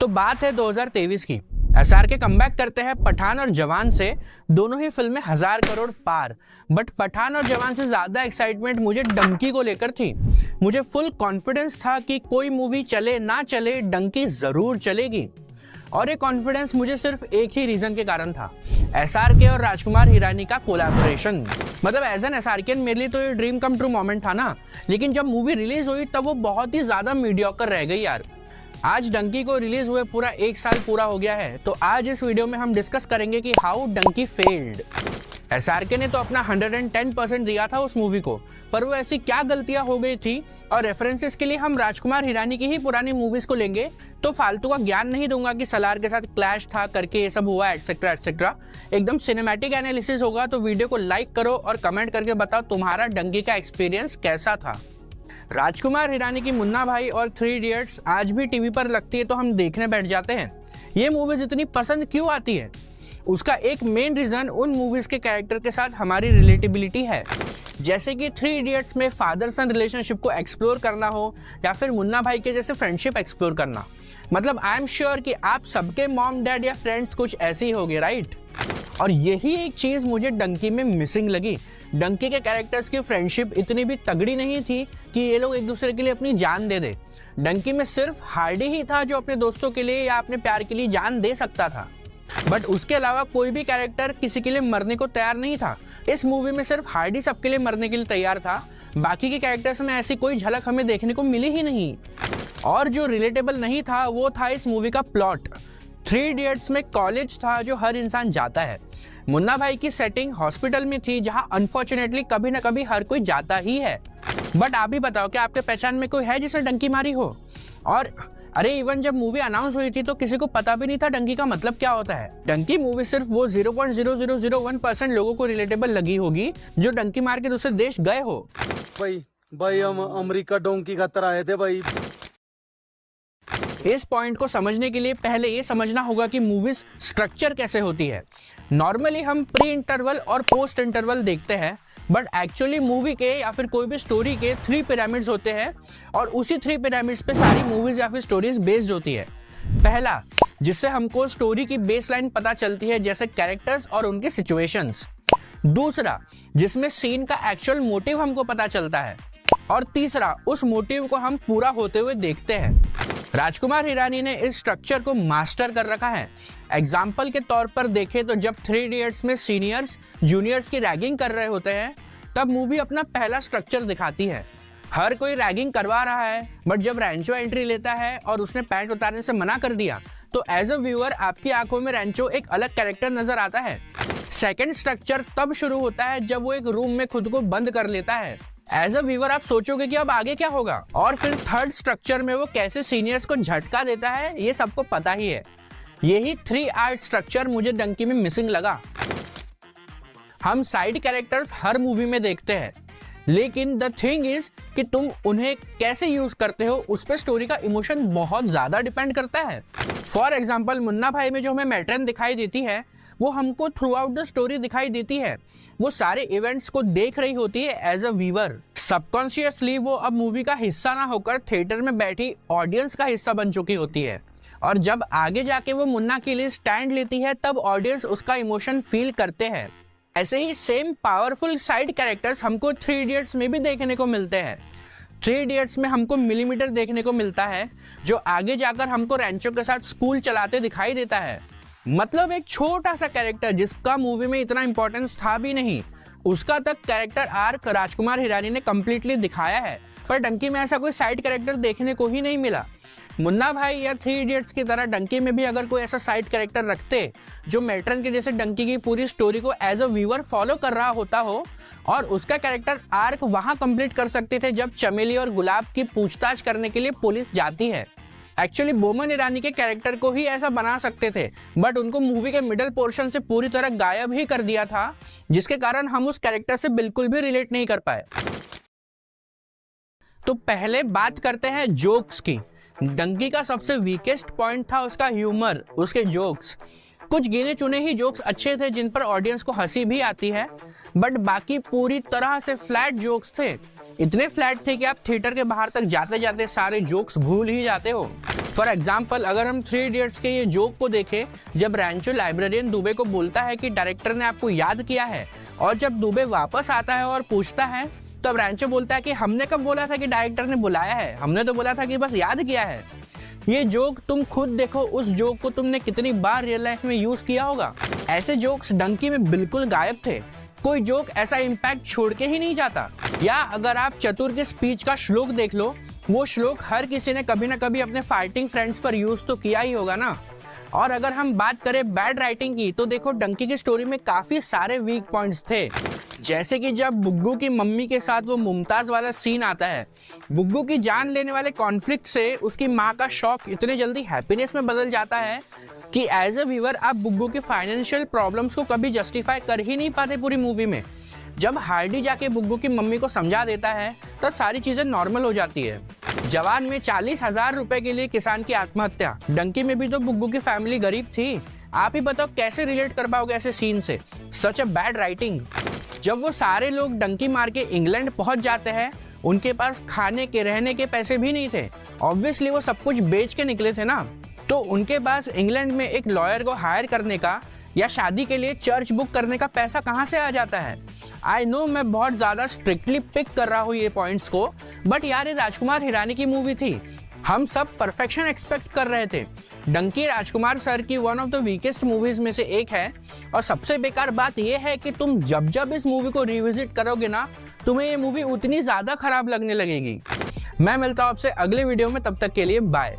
तो बात है 2023 की। एसआर के कमबैक करते हैं पठान और जवान से। दोनों ही फिल्में 1000 करोड़ पार। बट पठान और जवान से ज्यादा एक्साइटमेंट मुझे डंकी को लेकर थी। मुझे फुल कॉन्फिडेंस था कि कोई मूवी चले ना चले, डंकी जरूर चलेगी। और ये कॉन्फिडेंस मुझे सिर्फ एक ही रीजन के कारण था, एसआरके और राजकुमार हिरानी का कोलैबोरेशन। मतलब एज एन एसआरकेन मेरे लिए तो ये ड्रीम कम ट्रू मोमेंट था ना। लेकिन जब मूवी रिलीज हुई तब वो बहुत ही ज्यादा मीडियोकर रह गई यार। आज डंकी को रिलीज हुए पूरा 1 साल पूरा हो गया है। तो आज इस वीडियो में हम डिस्कस करेंगे कि हाउ डंकी फेल्ड। एसआरके ने तो अपना 110% दिया था उस मूवी को, पर वो ऐसी क्या गलतियां हो गई थी। और रेफरेंसेस के लिए हम राजकुमार हिरानी की ही पुरानी मूवीज को लेंगे, तो फालतू का ज्ञान नहीं दूंगा कि सलार के साथ क्लैश था करके ये सब हुआ एटसेट्रा एटसेट्रा। एकदम सिनेमैटिक एनालिसिस होगा। तो वीडियो को लाइक करो और कमेंट करके बताओ तुम्हारा डंकी का एक्सपीरियंस कैसा था। राजकुमार हिरानी की मुन्ना भाई और 3 इडियट्स आज भी टीवी पर लगती है तो हम देखने बैठ जाते हैं। ये मूवीज इतनी पसंद क्यों आती है? उसका एक मेन रीजन उन मूवीज के कैरेक्टर के साथ हमारी रिलेटेबिलिटी है। जैसे कि 3 इडियट्स में फादर सन रिलेशनशिप को एक्सप्लोर करना हो, या फिर मुन्ना भाई के जैसे फ्रेंडशिप एक्सप्लोर करना। मतलब आई एम श्योर कि आप सबके मॉम डैड या फ्रेंड्स कुछ ऐसे ही होंगे, राइट? और यही एक चीज मुझे डंकी में मिसिंग लगी। डंकी के कैरेक्टर्स की फ्रेंडशिप इतनी भी तगड़ी नहीं थी कि ये लोग एक दूसरे के लिए अपनी जान दे दे। डंकी में सिर्फ हार्डी ही था जो अपने दोस्तों के लिए या अपने प्यार के लिए जान दे सकता था। बट उसके अलावा कोई भी कैरेक्टर किसी के लिए मरने को तैयार नहीं था। इस मूवी में सिर्फ हार्डी सबके लिए मरने के लिए तैयार था। बाकी के कैरेक्टर्स में ऐसी कोई झलक हमें देखने को मिली ही नहीं। और जो रिलेटेबल नहीं था वो था इस मूवी का प्लॉट। 3 इडियट्स में कॉलेज था जो हर इंसान जाता है। मुन्ना भाई की सेटिंग हॉस्पिटल में थी जहां अनफॉर्चुनेटली कभी ना कभी हर कोई जाता ही है। बट आप ही बताओ, क्या आपके पहचान में कोई है जिसे डंकी मारी हो? और अरे इवन जब मूवी अनाउंस हुई थी तो किसी को पता भी नहीं था डंकी का मतलब क्या होता है। डंकी मूवी सिर्फ वो 0.0001% लोगों को रिलेटेबल लगी होगी जो डंकी मार के दूसरे देश गए हो। भाई हम अमेरिका डोंकी खातर आए थे भाई। इस पॉइंट को समझने के लिए पहले ये समझना होगा कि मूवीज स्ट्रक्चर कैसे होती है। नॉर्मली हम प्री इंटरवल और पोस्ट इंटरवल देखते हैं, बट एक्चुअली मूवी के या फिर कोई भी स्टोरी के 3 पिरामिड्स होते हैं और उसी 3 पिरामिड्स पे सारी मूवीज या फिर स्टोरीज बेस्ड होती है। पहला, जिससे हमको स्टोरी की बेसलाइन पता चलती है, जैसे कैरेक्टर्स और उनके सिचुएशंस। दूसरा, जिसमें सीन का एक्चुअल मोटिव हमको पता चलता है। और तीसरा, उस मोटिव को हम पूरा होते हुए देखते हैं। राजकुमार हिरानी ने इस स्ट्रक्चर को मास्टर कर रखा है। एग्जाम्पल के तौर पर देखें तो जब 3 इडियट्स में सीनियर्स जूनियर्स की रैगिंग कर रहे होते हैं तब मूवी अपना पहला स्ट्रक्चर दिखाती है। हर कोई रैगिंग करवा रहा है, बट जब रैंचो एंट्री लेता है और उसने पैंट उतारने से मना कर दिया तो एज अ व्यूअर आपकी आंखों में रैंचो एक अलग कैरेक्टर नजर आता है। सेकेंड स्ट्रक्चर तब शुरू होता है जब वो एक रूम में खुद को बंद कर लेता है। एज अ व्यूअर आप सोचोगे कि अब आगे क्या होगा। और फिर थर्ड स्ट्रक्चर में वो कैसे सीनियर्स को झटका देता है ये सबको पता ही है। यही 3 आर्ट स्ट्रक्चर मुझे डंकी में मिसिंग लगा। हम साइड कैरेक्टर्स हर मूवी में देखते हैं, लेकिन द थिंग इज कि तुम उन्हें कैसे यूज करते हो उस पर स्टोरी का इमोशन बहुत ज्यादा डिपेंड करता है। फॉर एग्जाम्पल, मुन्ना भाई में जो हमें मैट्रन दिखाई देती है वो हमको थ्रू आउट द स्टोरी दिखाई देती है। वो सारे इवेंट्स को देख रही होती है एज अ व्यूअर। सबकॉन्शियसली वो अब मूवी का हिस्सा ना होकर थिएटर में बैठी ऑडियंस का हिस्सा बन चुकी होती है। और जब आगे जाके वो मुन्ना के लिए स्टैंड लेती है तब ऑडियंस उसका इमोशन फील करते हैं। ऐसे ही सेम पावरफुल साइड कैरेक्टर्स हमको 3 इडियट्स में भी देखने को मिलते हैं। 3 इडियट्स में हमको मिलीमीटर देखने को मिलता है जो आगे जाकर हमको रैंचो के साथ स्कूल चलाते दिखाई देता है। मतलब एक छोटा सा कैरेक्टर जिसका मूवी में इतना इंपॉर्टेंस था भी नहीं, उसका तक कैरेक्टर आर्क राजकुमार हिरानी ने कंप्लीटली दिखाया है। पर डंकी में ऐसा कोई साइड कैरेक्टर देखने को ही नहीं मिला। मुन्ना भाई या 3 इडियट्स की तरह डंकी में भी अगर कोई ऐसा साइड कैरेक्टर रखते जो मैट्रन के जैसे डंकी की पूरी स्टोरी को एज अ व्यूअर फॉलो कर रहा होता हो और उसका कैरेक्टर आर्क वहां कंप्लीट कर सकते थे जब चमेली और गुलाब की पूछताछ करने के लिए पुलिस जाती है। एक्चुअली बोमन ईरानी के कैरेक्टर को ही ऐसा बना सकते थे, बट उनको मूवी के मिडल पोर्शन से पूरी तरह गायब ही कर दिया था, जिसके कारण हम उस कैरेक्टर से बिल्कुल भी रिलेट नहीं कर पाए। तो पहले बात करते हैं जोक्स की। डंकी का सबसे वीकेस्ट पॉइंट था उसका ह्यूमर, उसके जोक्स। कुछ गिने चुने ही जोक्स अच्छे थे जिन पर ऑडियंस को हंसी भी आती है, बट बाकी पूरी तरह से फ्लैट जोक्स थे। इतने फ्लैट थे कि आप थिएटर के बाहर तक जाते जाते सारे जोक्स भूल ही जाते हो। फॉर एग्जाम्पल, अगर हम 3 इडियट्स के ये जोक को देखें, जब रैंचो लाइब्रेरियन दुबे को बोलता है कि डायरेक्टर ने आपको याद किया है, और जब दुबे वापस आता है और पूछता है, तब रैंचो बोलता है कि हमने कब बोला था कि डायरेक्टर ने बुलाया है, हमने तो बोला था कि बस याद किया है। ये जोक तुम खुद देखो, उस जोक को तुमने कितनी बार रियल लाइफ में यूज किया होगा। ऐसे जोक्स डंकी में बिल्कुल गायब थे, कोई जोक ऐसा इम्पैक्ट छोड़ के ही नहीं जाता। या अगर आप चतुर के स्पीच का श्लोक देख लो, वो श्लोक हर किसी ने कभी ना कभी अपने फाइटिंग फ्रेंड्स पर यूज तो किया ही होगा ना। और अगर हम बात करें बैड राइटिंग की, तो देखो डंकी की स्टोरी में काफी सारे वीक पॉइंट्स थे। जैसे कि जब बुग्गू की मम्मी के साथ वो मुमताज वाला सीन आता है, बुग्गू की जान लेने वाले कॉन्फ्लिक्ट से उसकी माँ का शौक इतने जल्दी हैप्पीनेस में बदल जाता है कि एज ए व्यूअर आप बुग्गू की फाइनेंशियल प्रॉब्लम्स को कभी जस्टिफाई कर ही नहीं पाते पूरी मूवी में। जब हार्डी जाके बुग्गू की मम्मी को समझा देता है, तब सारी चीजें नॉर्मल हो जाती है। जवान में 40,000 रुपए के लिए किसान की आत्महत्या, डंकी में भी तो बुग्गू की फैमिली गरीब थी। आप ही बताओ कैसे रिलेट कर पाओगे ऐसे सीन से। सच अ बैड राइटिंग। जब वो सारे लोग डंकी मार के इंग्लैंड पहुंच जाते हैं, उनके पास खाने के रहने के पैसे भी नहीं थे। ऑब्वियसली वो सब कुछ बेच के निकले थे ना, तो उनके पास इंग्लैंड में एक लॉयर को हायर करने का या शादी के लिए चर्च बुक करने का पैसा कहाँ से आ जाता है। आई नो मैं बहुत ज़्यादा स्ट्रिक्टली पिक कर रहा हूँ ये पॉइंट्स को, बट यार ये राजकुमार हिरानी की मूवी थी, हम सब परफेक्शन एक्सपेक्ट कर रहे थे। डंकी राजकुमार सर की one of the weakest movies में से एक है, और सबसे बेकार बात यह है कि तुम जब जब इस मूवी को रिविजिट करोगे ना, तुम्हें ये मूवी उतनी ज़्यादा खराब लगने लगेगी। मैं मिलता हूँ आपसे अगले वीडियो में, तब तक के लिए बाय।